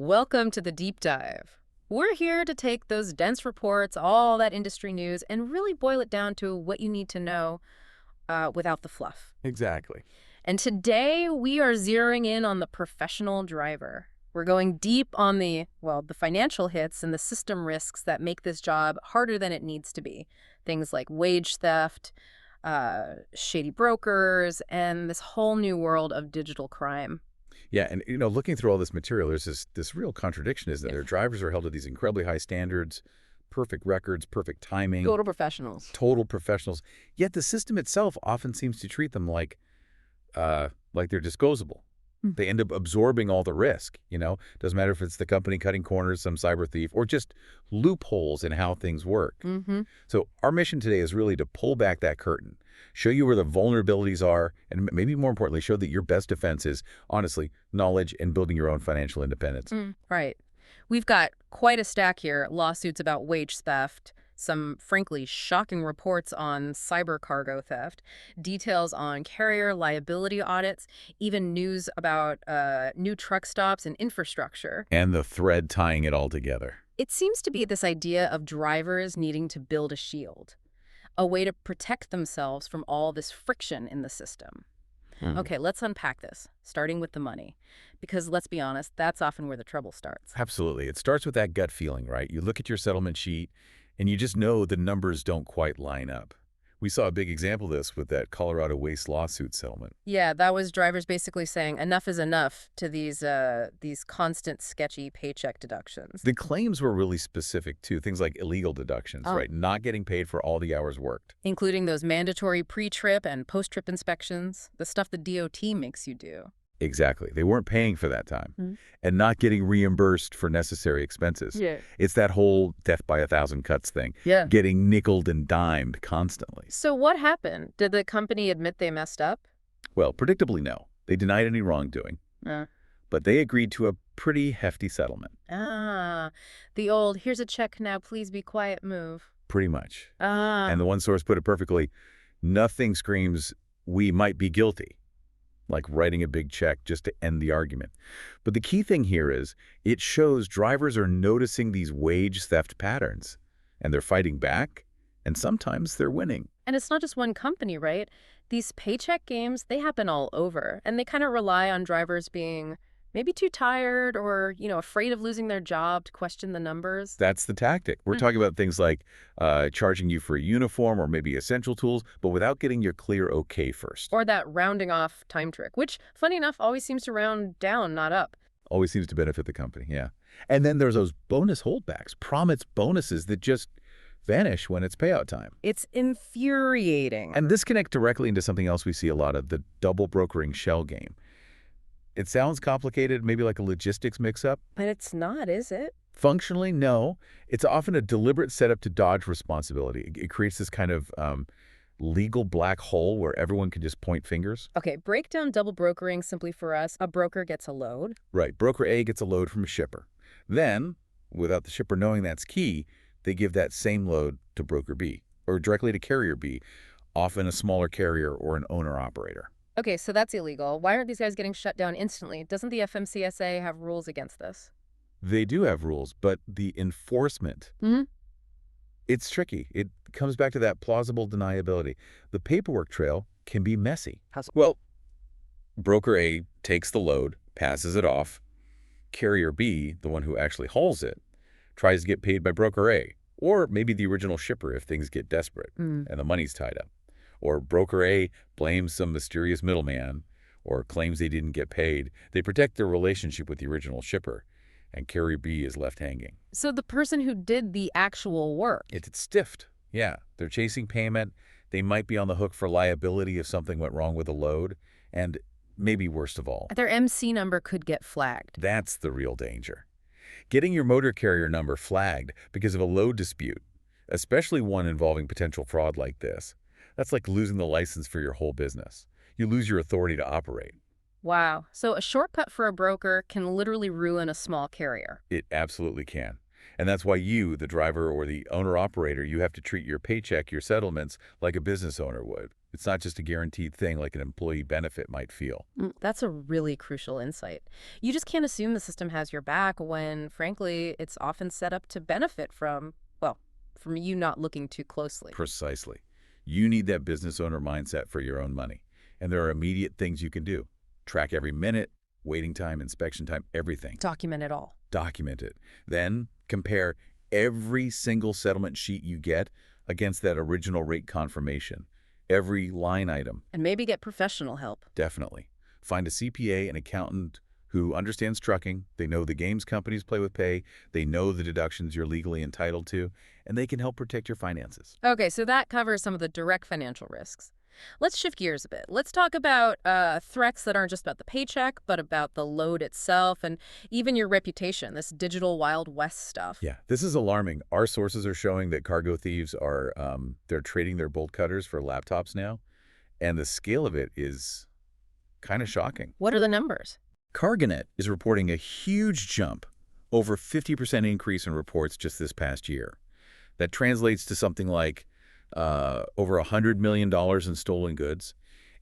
Welcome to the deep dive. We're here to take those dense reports, all that industry news, and really boil it down to what you need to know without the fluff. Exactly. And today we are zeroing in on the professional driver. We're going deep on the financial hits and the system risks that make this job harder than it needs to be. Things like wage theft, shady brokers, and this whole new world of digital crime. Yeah, and looking through all this material, there's this real contradiction, is that Yeah. their drivers are held to these incredibly high standards, perfect records, perfect timing, Total professionals. total professionals. Yet the system itself often seems to treat them like they're disposable. Hmm. They end up absorbing all the risk. Doesn't matter if it's the company cutting corners, some cyber thief, or just loopholes in how things work. Mm-hmm. So our mission today is really to pull back that curtain, show you where the vulnerabilities are, and maybe more importantly, show that your best defense is, honestly, knowledge and building your own financial independence. Right. We've got quite a stack here. Lawsuits about wage theft, some frankly shocking reports on cyber cargo theft, details on carrier liability audits, even news about new truck stops and infrastructure. And the thread tying it all together. It seems to be this idea of drivers needing to build a shield, a way to protect themselves from all this friction in the system. Okay, let's unpack this, starting with the money. Because let's be honest, that's often where the trouble starts. Absolutely. It starts with that gut feeling, right? You look at your settlement sheet, and you just know the numbers don't quite line up. We saw a big example of this with that Colorado waste lawsuit settlement. Yeah, that was drivers basically saying enough is enough to these constant sketchy paycheck deductions. The claims were really specific, too. Things like illegal deductions, Oh. right? Not getting paid for all the hours worked. Including those mandatory pre-trip and post-trip inspections, the stuff the DOT makes you do. Exactly. They weren't paying for that time Mhm. and not getting reimbursed for necessary expenses. Yeah. It's that whole death by a thousand cuts thing, Yeah. getting nickeled and dimed constantly. So what happened? Did the company admit they messed up? Well, predictably, no. They denied any wrongdoing, Uh, but they agreed to a pretty hefty settlement, the old here's a check now, please be quiet move. pretty much. Ah. And the one source put it perfectly, nothing screams, we might be guilty, like writing a big check just to end the argument. But the key thing here is it shows drivers are noticing these wage theft patterns, and they're fighting back, and sometimes they're winning. And it's not just one company, right? These paycheck games, they happen all over. And they kind of rely on drivers being maybe too tired or, afraid of losing their job to question the numbers. That's the tactic. We're talking about things like charging you for a uniform or maybe essential tools, but without getting your clear okay first. Or that rounding off time trick, which, funny enough, always seems to round down, not up. Always seems to benefit the company, yeah. And then there's those bonus holdbacks, promised bonuses that just vanish when it's payout time. It's infuriating. And this connects directly into something else we see a lot of, the double brokering shell game. It sounds complicated, maybe like a logistics mix-up. But it's not, is it? Functionally, no. It's often a deliberate setup to dodge responsibility. It creates this kind of legal black hole where everyone can just point fingers. Okay, break down double brokering simply for us. A broker gets a load. Right. Broker A gets a load from a shipper. Then, without the shipper knowing that's key, they give that same load to broker B or directly to carrier B, often a smaller carrier or an owner-operator. Okay, so that's illegal. Why aren't these guys getting shut down instantly? Doesn't the FMCSA have rules against this? They do have rules, but the enforcement, Mm-hmm. it's tricky. It comes back to that plausible deniability. The paperwork trail can be messy. Well, broker A takes the load, passes it off. Carrier B, the one who actually hauls it, tries to get paid by broker A, or maybe the original shipper if things get desperate and the money's tied up. Or broker A blames some mysterious middleman or claims they didn't get paid. They protect their relationship with the original shipper, and carrier B is left hanging. So the person who did the actual work. It's stiffed. Yeah, they're chasing payment. They might be on the hook for liability if something went wrong with a load. And maybe worst of all, Their MC number could get flagged. that's the real danger. Getting your motor carrier number flagged because of a load dispute, especially one involving potential fraud like this, that's like losing the license for your whole business. You lose your authority to operate. Wow. So a shortcut for a broker can literally ruin a small carrier. It absolutely can. And that's why you, the driver or the owner-operator, you have to treat your paycheck, your settlements, like a business owner would. It's not just a guaranteed thing like an employee benefit might feel. That's a really crucial insight. You just can't assume the system has your back when, frankly, it's often set up to benefit from, well, from you not looking too closely. Precisely. You need that business owner mindset for your own money. And there are immediate things you can do. Track every minute, waiting time, inspection time, everything. Document it all. Document it. Then compare every single settlement sheet you get against that original rate confirmation. Every line item. And maybe get professional help. Definitely. Find a CPA, an accountant who understands trucking. They know the games companies play with pay. They know the deductions you're legally entitled to, and they can help protect your finances. Okay, so that covers some of the direct financial risks. Let's shift gears a bit. Let's talk about threats that aren't just about the paycheck, but about the load itself and even your reputation, this digital Wild West stuff. Yeah, this is alarming. Our sources are showing that cargo thieves are they're trading their bolt cutters for laptops now, and the scale of it is kind of shocking. What are the numbers? Cargonet is reporting a huge jump, over 50% increase in reports just this past year. That translates to something like over $100 million in stolen goods.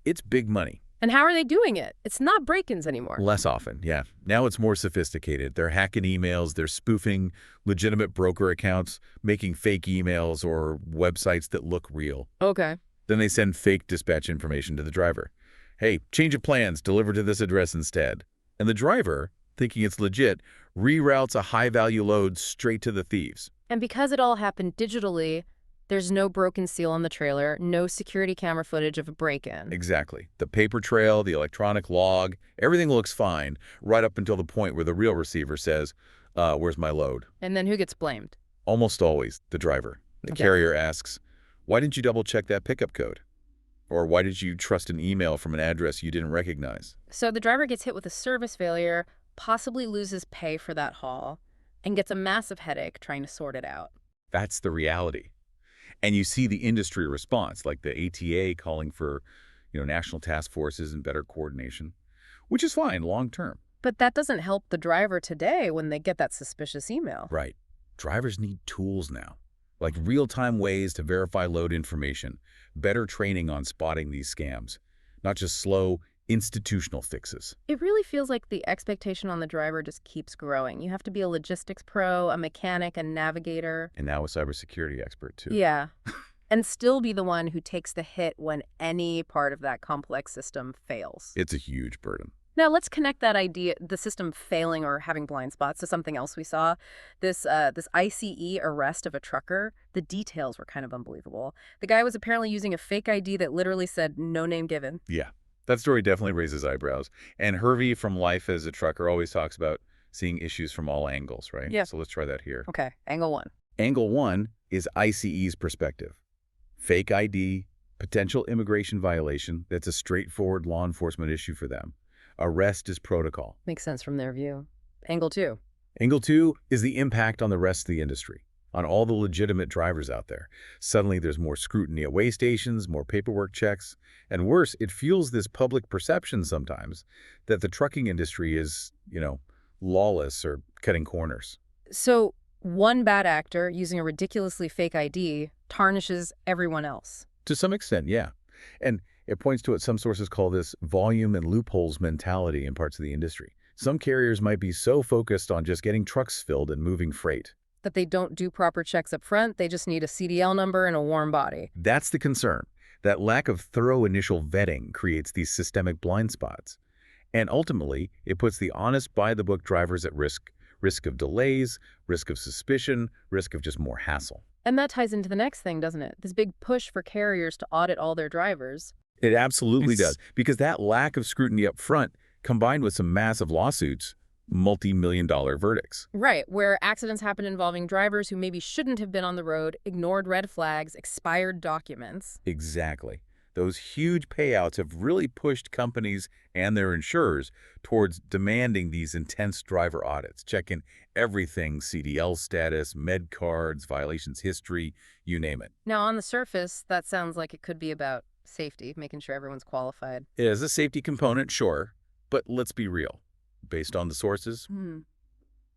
It's big money. And how are they doing it? It's not break-ins anymore. Less often, yeah. Now it's more sophisticated. They're hacking emails, they're spoofing legitimate broker accounts, making fake emails or websites that look real. Okay. Then they send fake dispatch information to the driver. Hey, change of plans, deliver to this address instead. And the driver, thinking it's legit, reroutes a high-value load straight to the thieves. And because it all happened digitally, there's no broken seal on the trailer, no security camera footage of a break-in. Exactly. The paper trail, the electronic log, everything looks fine right up until the point where the real receiver says, where's my load? And then who gets blamed? Almost always the driver. The carrier asks, why didn't you double-check that pickup code? Or why did you trust an email from an address you didn't recognize? So the driver gets hit with a service failure, possibly loses pay for that haul, and gets a massive headache trying to sort it out. That's the reality. And you see the industry response, like the ATA calling for, national task forces and better coordination, which is fine long term. But that doesn't help the driver today when they get that suspicious email. Right. Drivers need tools now, like real-time ways to verify load information, better training on spotting these scams, not just slow, institutional fixes. It really feels like the expectation on the driver just keeps growing. You have to be a logistics pro, a mechanic, a navigator. And now a cybersecurity expert, too. Yeah. And still be the one who takes the hit when any part of that complex system fails. It's a huge burden. Now, let's connect that idea, the system failing or having blind spots, to something else we saw. This ICE arrest of a trucker, the details were kind of unbelievable. The guy was apparently using a fake ID that literally said, no name given. Yeah, that story definitely raises eyebrows. And Hervey from Life as a Trucker always talks about seeing issues from all angles, right? Yeah. So let's try that here. Okay, angle one. Angle one is ICE's perspective. Fake ID, potential immigration violation, that's a straightforward law enforcement issue for them. Arrest is protocol. Makes sense from their view. Angle two. Angle two is the impact on the rest of the industry, on all the legitimate drivers out there. Suddenly there's more scrutiny at weigh stations, more paperwork checks, and worse, it fuels this public perception sometimes that the trucking industry is, lawless or cutting corners. So one bad actor using a ridiculously fake ID tarnishes everyone else. To some extent, yeah. And it points to what some sources call this volume and loopholes mentality in parts of the industry. Some carriers might be so focused on just getting trucks filled and moving freight that they don't do proper checks up front. They just need a CDL number and a warm body. That's the concern. That lack of thorough initial vetting creates these systemic blind spots. And ultimately, it puts the honest, by-the-book drivers at risk. Risk of delays, risk of suspicion, risk of just more hassle. And that ties into the next thing, doesn't it? This big push for carriers to audit all their drivers. It absolutely does, because that lack of scrutiny up front, combined with some massive lawsuits, multi-million-dollar verdicts. Right, where accidents happen involving drivers who maybe shouldn't have been on the road, ignored red flags, expired documents. Exactly. Those huge payouts have really pushed companies and their insurers towards demanding these intense driver audits, checking everything, CDL status, med cards, violations history, you name it. Now, on the surface, that sounds like it could be about safety, making sure everyone's qualified. It has a safety component, sure, but let's be real. Based on the sources,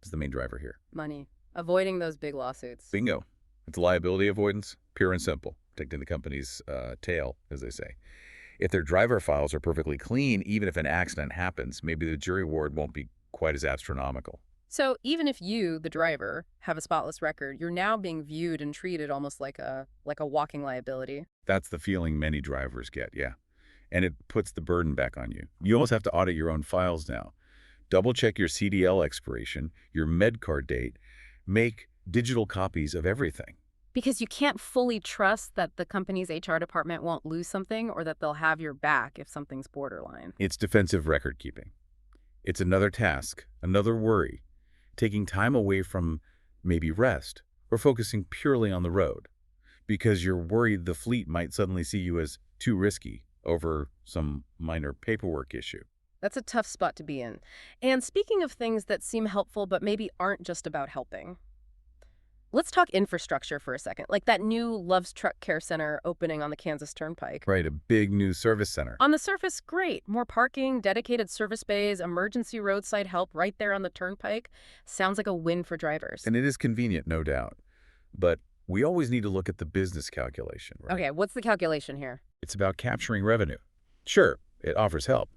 is the main driver here. Money. Avoiding those big lawsuits. Bingo. It's liability avoidance, pure and simple. protecting the company's tail, as they say. If their driver files are perfectly clean, even if an accident happens, maybe the jury award won't be quite as astronomical. So even if you, the driver, have a spotless record, you're now being viewed and treated almost like a walking liability. That's the feeling many drivers get, yeah. And it puts the burden back on you. You almost have to audit your own files now. Double-check your CDL expiration, your med card date. Make digital copies of everything. Because you can't fully trust that the company's HR department won't lose something or that they'll have your back if something's borderline. It's defensive record keeping. It's another task, another worry, taking time away from maybe rest or focusing purely on the road because you're worried the fleet might suddenly see you as too risky over some minor paperwork issue. That's a tough spot to be in. And speaking of things that seem helpful but maybe aren't just about helping, let's talk infrastructure for a second, like that new Love's Truck Care Center opening on the Kansas Turnpike. Right, a big new service center. On the surface, great. More parking, dedicated service bays, emergency roadside help right there on the turnpike. Sounds like a win for drivers. And it is convenient, no doubt. But we always need to look at the business calculation, right? Okay, what's the calculation here? It's about capturing revenue. Sure, it offers help.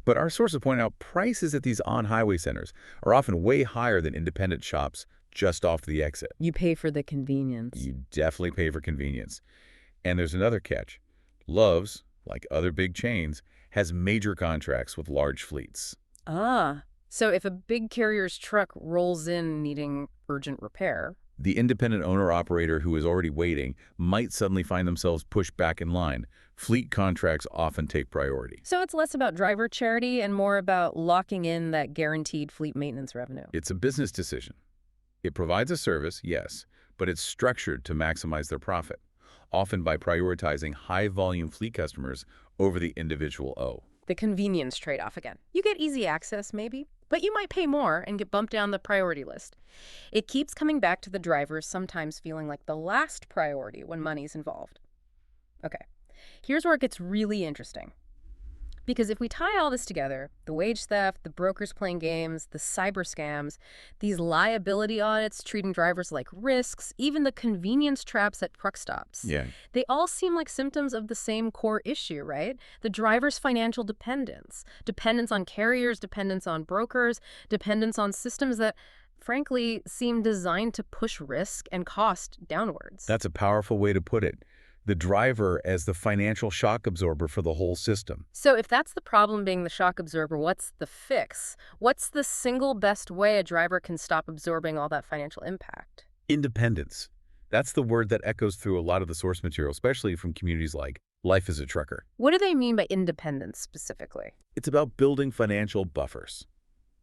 But our sources point out prices at these on-highway centers are often way higher than independent shops just off the exit. You pay for the convenience. You definitely pay for convenience. And there's another catch. Love's, like other big chains, has major contracts with large fleets. So if a big carrier's truck rolls in needing urgent repair, The independent owner-operator who is already waiting might suddenly find themselves pushed back in line. Fleet contracts often take priority. so it's less about driver charity and more about locking in that guaranteed fleet maintenance revenue. It's a business decision. It provides a service, yes, but it's structured to maximize their profit, often by prioritizing high-volume fleet customers over the individual O. The convenience trade-off again. You get easy access, maybe, but you might pay more and get bumped down the priority list. It keeps coming back to the drivers sometimes feeling like the last priority when money's involved. Okay, here's where it gets really interesting. Because if we tie all this together, the wage theft, the brokers playing games, the cyber scams, these liability audits treating drivers like risks, even the convenience traps at truck stops, Yeah. they all seem like symptoms of the same core issue, right? The driver's financial dependence. Dependence on carriers, dependence on brokers, dependence on systems that, frankly, seem designed to push risk and cost downwards. That's a powerful way to put it. The driver as the financial shock absorber for the whole system. So if that's the problem being the shock absorber, what's the fix? What's the single best way a driver can stop absorbing all that financial impact? Independence. That's the word that echoes through a lot of the source material, especially from communities like Life as a Trucker. What do they mean by independence specifically? It's about building financial buffers.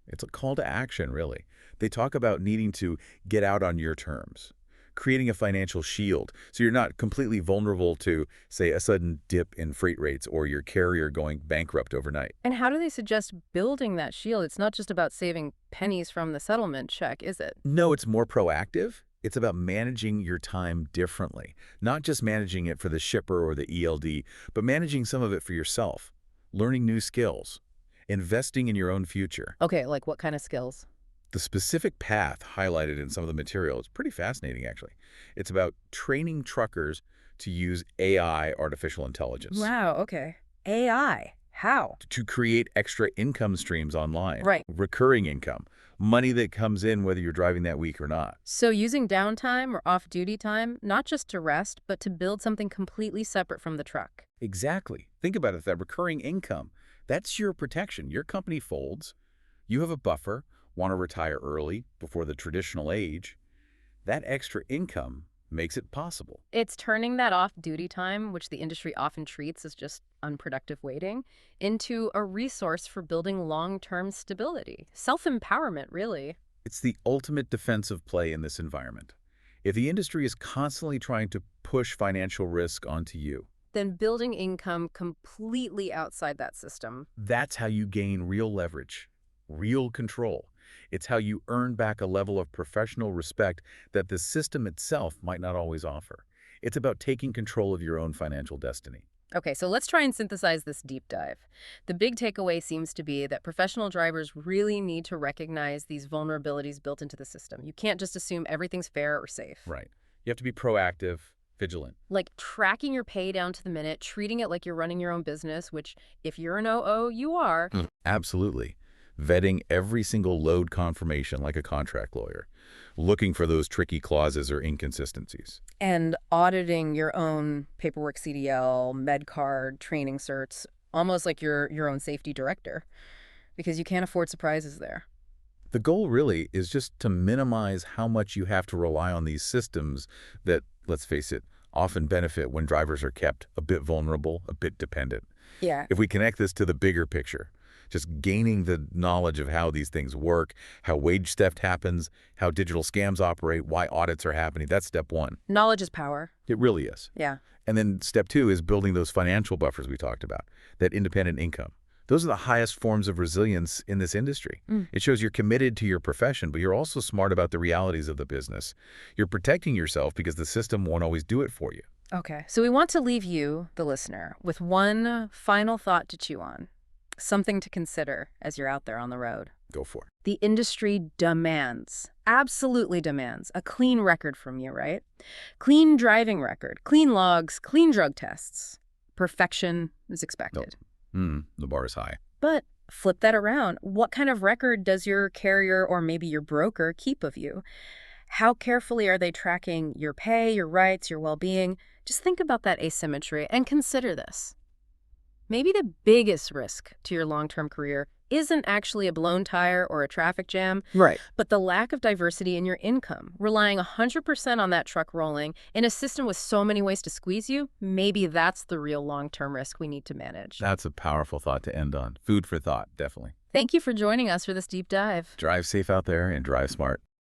It's a call to action, really. They talk about needing to get out on your terms, creating a financial shield so you're not completely vulnerable to, say, a sudden dip in freight rates or your carrier going bankrupt overnight. And how do they suggest building that shield? It's not just about saving pennies from the settlement check, is it? No, it's more proactive. It's about managing your time differently, not just managing it for the shipper or the ELD, but managing some of it for yourself, learning new skills, investing in your own future. Okay, like what kind of skills? The specific path highlighted in some of the material is pretty fascinating, actually. It's about training truckers to use AI, artificial intelligence, Wow, okay. AI. How? to create extra income streams online. Right. Recurring income, money that comes in whether you're driving that week or not. So using downtime or off-duty time, not just to rest, but to build something completely separate from the truck. Exactly. Think about it, that recurring income. That's your protection. Your company folds. You have a buffer, want to retire early before the traditional age. That extra income makes it possible. It's turning that off-duty time, which the industry often treats as just unproductive waiting, into a resource for building long-term stability. Self-empowerment, really. It's the ultimate defensive play in this environment. If the industry is constantly trying to push financial risk onto you, Then building income completely outside that system. that's how you gain real leverage, real control. It's how you earn back a level of professional respect that the system itself might not always offer. It's about taking control of your own financial destiny. Okay, so let's try and synthesize this deep dive. The big takeaway seems to be that professional drivers really need to recognize these vulnerabilities built into the system. You can't just assume everything's fair or safe. Right. You have to be proactive, Vigilant. Like tracking your pay down to the minute, treating it like you're running your own business, which if you're an OO, you are. Absolutely. Vetting every single load confirmation like a contract lawyer, looking for those tricky clauses or inconsistencies. And auditing your own paperwork, CDL, med card, training certs, almost like you're your own safety director, because you can't afford surprises there. The goal really is just to minimize how much you have to rely on these systems that, let's face it, often benefit when drivers are kept a bit vulnerable, a bit dependent. Yeah. If we connect this to the bigger picture, just gaining the knowledge of how these things work, how wage theft happens, how digital scams operate, why audits are happening, that's step one. Knowledge is power. It really is. Yeah. And then step two is building those financial buffers we talked about, that independent income. Those are the highest forms of resilience in this industry. It shows you're committed to your profession, but you're also smart about the realities of the business. You're protecting yourself because the system won't always do it for you. Okay, so we want to leave you, the listener, with one final thought to chew on, something to consider as you're out there on the road. Go for it. The industry demands, absolutely demands, a clean record from you, right? Clean driving record, clean logs, clean drug tests. Perfection is expected. The bar is high. But flip that around. What kind of record does your carrier or maybe your broker keep of you? How carefully are they tracking your pay, your rights, your well-being? Just think about that asymmetry and consider this. Maybe the biggest risk to your long-term career isn't actually a blown tire or a traffic jam, Right. but the lack of diversity in your income, relying 100% on that truck rolling in a system with so many ways to squeeze you. Maybe that's the real long-term risk we need to manage. That's a powerful thought to end on. Food for thought, definitely. Thank you for joining us for this deep dive. Drive safe out there and drive smart.